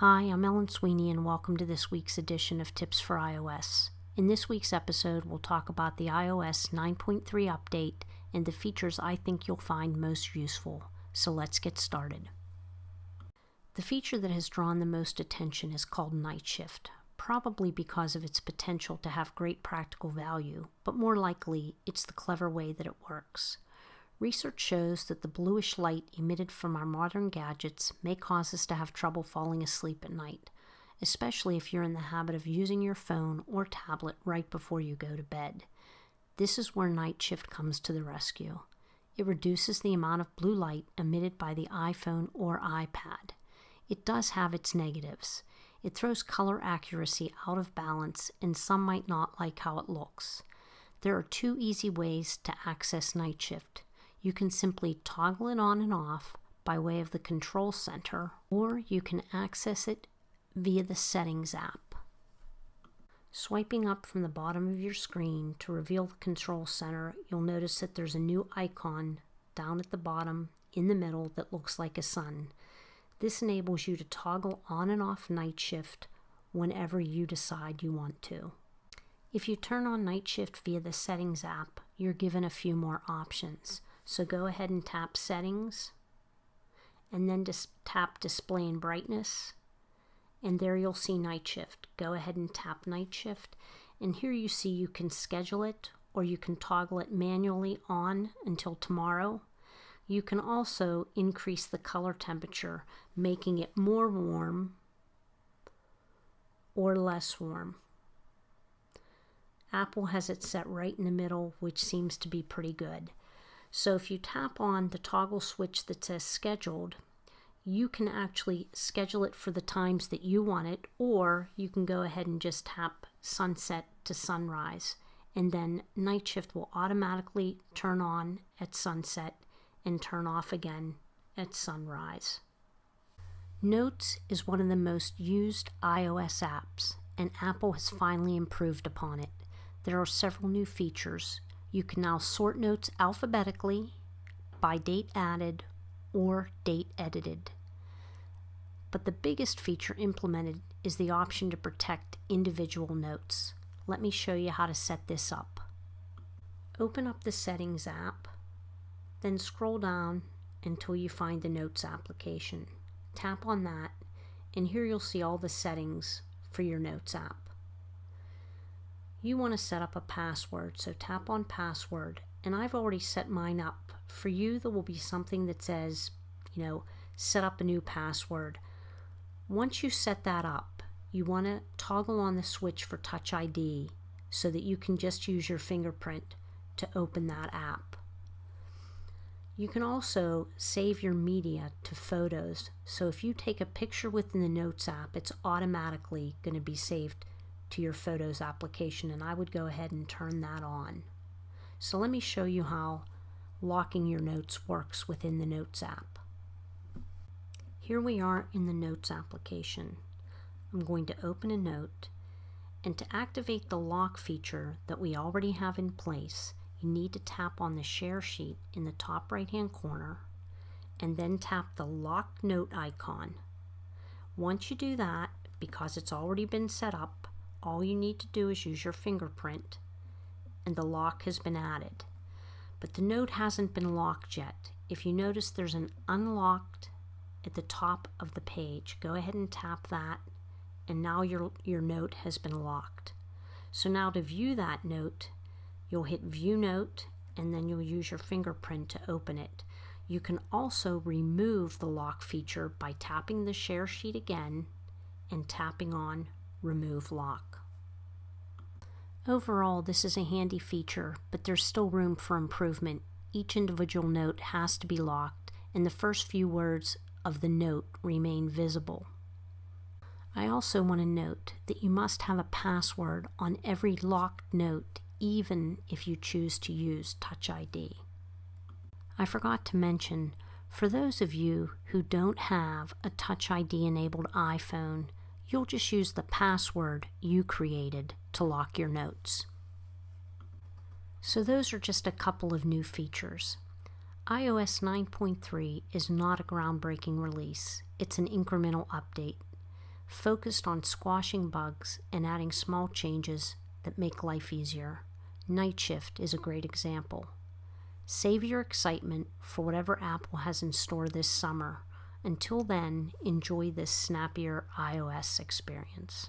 Hi, I'm Ellen Sweeney and welcome to this week's edition of Tips for iOS. In this week's episode, we'll talk about the iOS 9.3 update and the features I think you'll find most useful. So let's get started. The feature that has drawn the most attention is called Night Shift, probably because of its potential to have great practical value, but more likely it's the clever way that it works. Research shows that the bluish light emitted from our modern gadgets may cause us to have trouble falling asleep at night, especially if you're in the habit of using your phone or tablet right before you go to bed. This is where Night Shift comes to the rescue. It reduces the amount of blue light emitted by the iPhone or iPad. It does have its negatives. It throws color accuracy out of balance, and some might not like how it looks. There are two easy ways to access Night Shift. You can simply toggle it on and off by way of the Control Center, or you can access it via the Settings app. Swiping up from the bottom of your screen to reveal the Control Center, you'll notice that there's a new icon down at the bottom in the middle that looks like a sun. This enables you to toggle on and off Night Shift whenever you decide you want to. If you turn on Night Shift via the Settings app, you're given a few more options. So go ahead and tap Settings, and then just tap Display and Brightness, and there you'll see Night Shift. Go ahead and tap Night Shift, and here you see you can schedule it, or you can toggle it manually on until tomorrow. You can also increase the color temperature, making it more warm or less warm. Apple has it set right in the middle, which seems to be pretty good. So if you tap on the toggle switch that says Scheduled, you can actually schedule it for the times that you want it, or you can go ahead and just tap Sunset to Sunrise, and then Night Shift will automatically turn on at sunset and turn off again at sunrise. Notes is one of the most used iOS apps, and Apple has finally improved upon it. There are several new features. You can now sort notes alphabetically, by date added, or date edited. But the biggest feature implemented is the option to protect individual notes. Let me show you how to set this up. Open up the Settings app, then scroll down until you find the Notes application. Tap on that, and here you'll see all the settings for your Notes app. You want to set up a password, so tap on Password, and I've already set mine up. For you, there will be something that says, set up a new password. Once you set that up, you want to toggle on the switch for Touch ID so that you can just use your fingerprint to open that app. You can also save your media to photos, so if you take a picture within the Notes app, it's automatically going to be saved to your Photos application, and I would go ahead and turn that on. So let me show you how locking your notes works within the Notes app. Here we are in the Notes application. I'm going to open a note, and to activate the lock feature that we already have in place, you need to tap on the share sheet in the top right hand corner and then tap the lock note icon. Once you do that, because it's already been set up, all you need to do is use your fingerprint and the lock has been added. But the note hasn't been locked yet. If you notice there's an unlocked at the top of the page, go ahead and tap that, and now your note has been locked. So now to view that note, you'll hit View Note, and then you'll use your fingerprint to open it. You can also remove the lock feature by tapping the share sheet again and tapping on Remove Lock. Overall, this is a handy feature, but there's still room for improvement. Each individual note has to be locked, and the first few words of the note remain visible. I also want to note that you must have a password on every locked note, even if you choose to use Touch ID. I forgot to mention, for those of you who don't have a Touch ID enabled iPhone, you'll just use the password you created to lock your notes. So those are just a couple of new features. iOS 9.3 is not a groundbreaking release. It's an incremental update. focused on squashing bugs and adding small changes that make life easier. Night Shift is a great example. Save your excitement for whatever Apple has in store this summer. Until then, enjoy this snappier iOS experience.